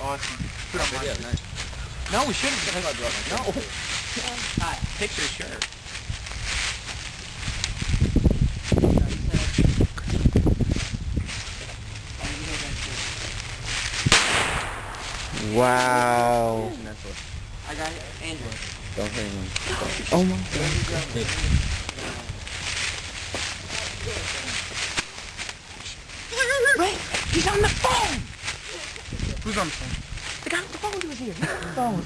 awesome. Put on video, nice. No, we shouldn't. No. Picture, sure. Wow. I got it. Andrew. Don't hurt him. Oh my god. Wait, he's on the phone! Who's on the phone? The guy with the phone was here. He's on the phone.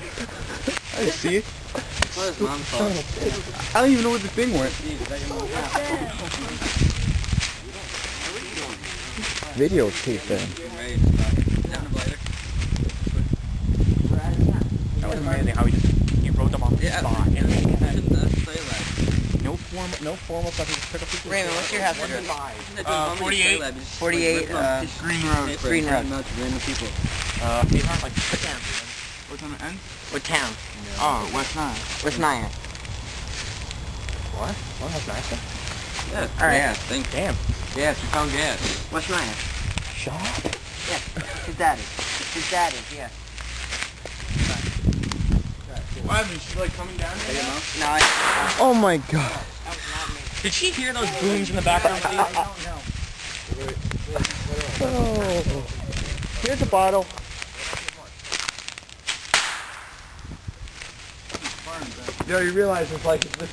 I see it. What is mom's phone? I don't even know where the thing went. Videotape them. That was amazing how he wrote them on the spot. No formal stuff. He just took a picture. Raymond, what's your house address? 48. 48. Green Road. Green Road. People. These aren't like what town? What's on the end? What town? Oh, West Nile. Where's Naya? What? What? That's nice. Yeah. All right. Gas. Think. Damn. Gas. We found gas. What's Naya? Shut up. Yeah. His daddy. His daddy. Yeah. Why is she like coming down here? No. Oh my god. That was not me. Did she hear those booms in the background? I don't know. Oh. Here's a bottle. Yeah, you realize this is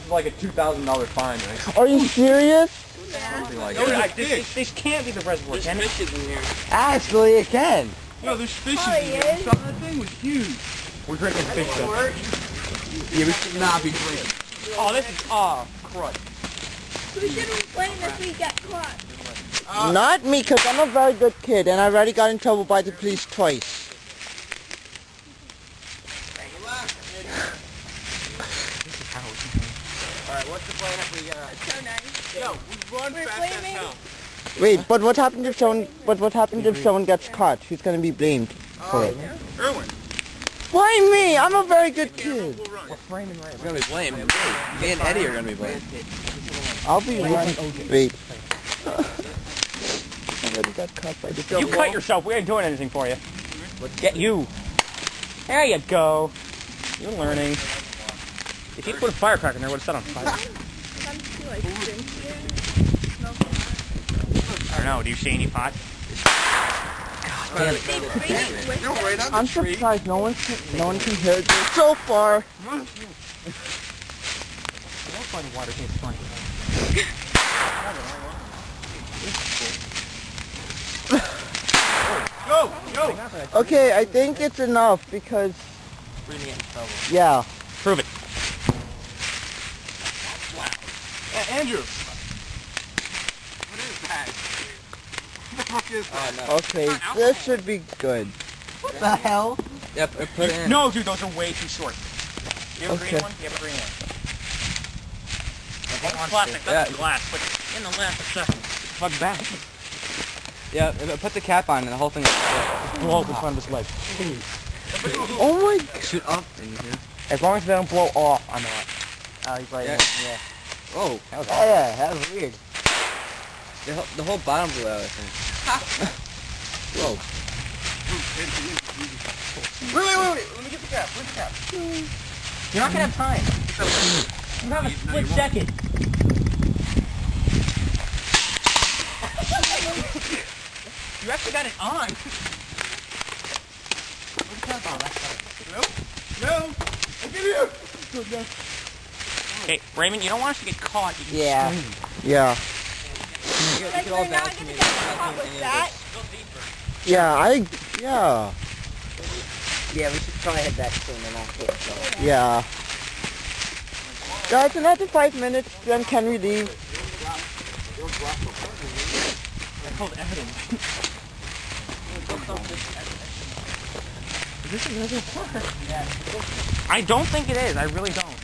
like a $2,000 fine, right? Are you serious? Something like No, that. this can't be the reservoir. There's fishes in here. Actually, it can. No, there's fishes in here. That thing was huge. We're drinking fish stuff. Yeah, we should not be drinking. Oh, this is crud. We shouldn't be playing if we get caught. Not me, because I'm a very good kid, and I already got in trouble by the police twice. Alright, what's the plan if we That's so nice. Yo, we run We're fast as flaming. hell. Wait, but what happens if someone? But what happens if someone gets caught? Who's going to be blamed for it? Erwin. Why me? I'm a very good kid. We'll run. We're framing right. We're gonna be blamed. Me and Eddie are gonna be blamed. I'll be running. Wait. I already got caught by the You cut yourself. We ain't doing anything for you. Get you. There you go. You're learning. If you put a firecracker in there, it would have set on fire. Something like drink here. I don't know. Do you see any pot? God damn it. I'm surprised no one can hear this so far. That's why the water tastes funny. Go! Go! Okay, I think it's enough because, We're gonna get in trouble. yeah. Prove it. Andrew! What is that? What the fuck is that? Okay, this should be good. What the hell? Yep, put it in. No, dude, those are way too short. You have a green Okay. one? You have a green one. That's plastic, that's glass. Put it in the last second. Fuck back. Yeah, put the cap on and the whole thing. Blow up in front of his leg. Oh my god. Shoot up in here. As long as they don't blow off, I'm alright. He's right. Yeah. Oh, That was Oh yeah, that was weird. the whole bottom blew out, I think. Whoa. Wait. Let me get the cap. Where's the cap? You're not gonna have time. You have a split second. You actually got it on. Where's the cap on? No! I'll give you! Okay, Raymond, you don't want us to get caught. You can Yeah. scream. Yeah. Like, we're not going to get caught with that. Yeah, Yeah, we should probably head back soon and not get so. yeah. Guys, another 5 minutes, then can we leave? That's called evidence. This is another part. I don't think it is. I really don't.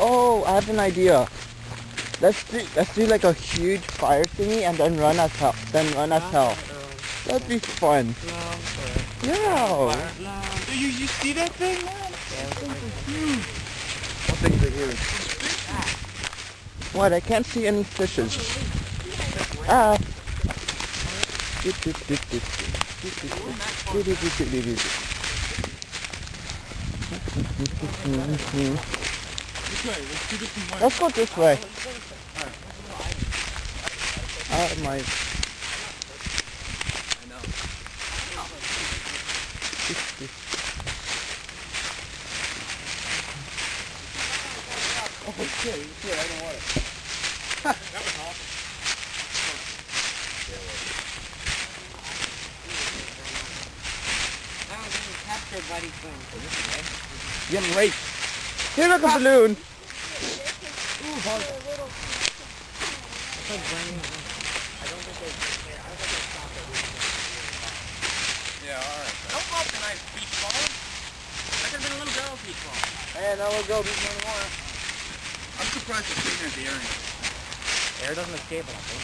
Oh, I have an idea. Let's do like a huge fire thingy and then run as hell. That'd be fun. Yeah. You see that thing, man? Yeah, What things are huge? What? I can't see any fishes. Ah. Let's go this way. My. Oh shit, you see it right in the water. Captured by these things. Getting raped. Here, look a balloon. Yeah, alright. Don't go up the nice beach ball. That could have been a little girl's beach ball. Hey, now we'll go beat in the water. I'm surprised it's cleaner at the air. Air doesn't escape it, I think.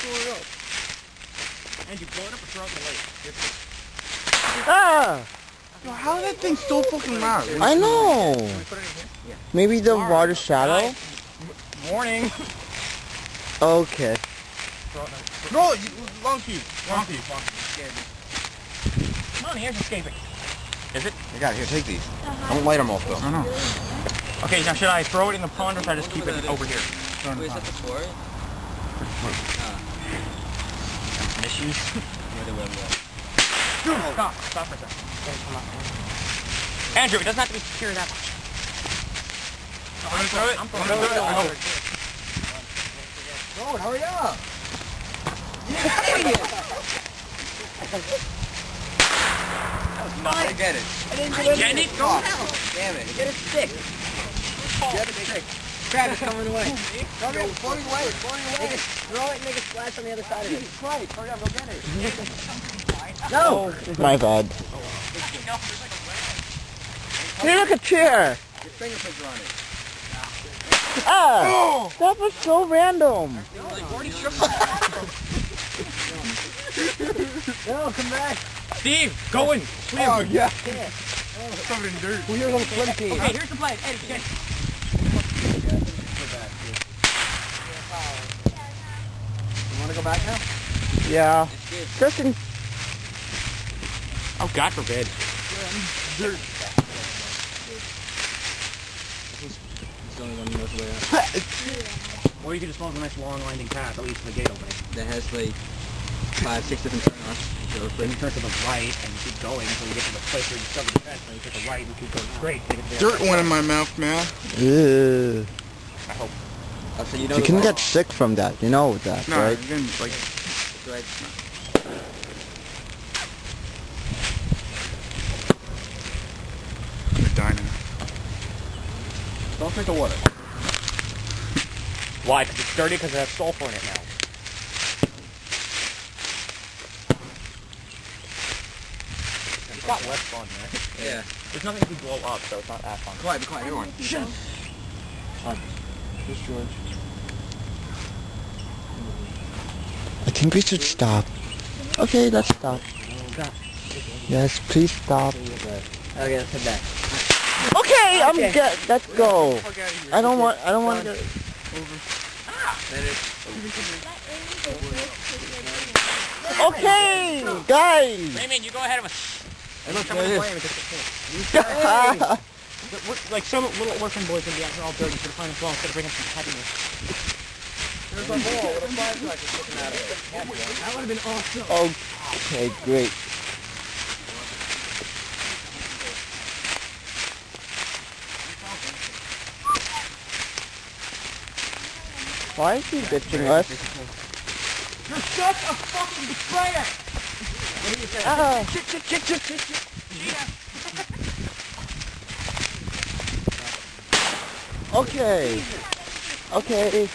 Pull it up. And you blow it up or throw it in the lake. Ah! Yo, how is that thing so fucking loud? I know. Can we put it in here? Yeah. Maybe the water shadow? Morning. Okay. No, long piece. Long piece. Come on, the air's escaping. Is it? I got it. Here, take these. Don't light them off, though. I know. Okay, now should I throw it in the pond or should I just keep it over here? Wait, is that the fort? Issues? Stop for a second. Andrew, it doesn't have to be secure that much. I'm throw it. I'm throwing it. Go, hurry up. I get it. Get it? Go now. Damn it. Get a stick. Get a stick. Crab is coming away. Come here, it's floating away. It's floating away. Throw it and make a splash on the other side of it. Christ, hurry up, go get it. No! My bad. Here, look a chair. Your fingerprints are on it. Ah! That was so random. No, come back. Steve, go in. Swim. Oh, yeah. Covered in dirt. Well, here's on the swim team. Okay, here's the blade. Eddie, get it. You want to go back now? Yeah. Just in... Oh, God forbid. Dirt. He's the only one who knows the way out. Or you could just follow the nice long winding path that leads to the gate opening. That has like 5, 6 different turn-ons. Then you turn to the right and you keep going until you get to the place where you discover the fence. Then you take the right and keep going straight. To get to the Dirt went in my mouth, man. Ugh. I hope. Oh, so you know You can get sick from that. You know that, No, right? again, like, Right. I'm dying. Don't drink the water. Why? Because it's dirty because it has sulfur in it now. It's got less fun, right? Yeah. There's nothing to blow up, so it's not that fun. Be quiet, everyone. Just George. I think we should stop. Okay, let's stop. Yes, please stop. Okay, let's head back. Okay, I'm Okay. good. Let's go. I don't want to get... Okay, guys. Raymond, you go ahead of us. Hey, look, Come there on, it play is. with this. Like some little orphan boys gonna be out here all dirty, so find as well instead of bringing some happiness. There's a ball with a firecracker sticking out of it. That would have been awesome. Okay, great. Why is he bitching us? You're such a fucking betrayer! What do you say? Ah. Okay. Okay.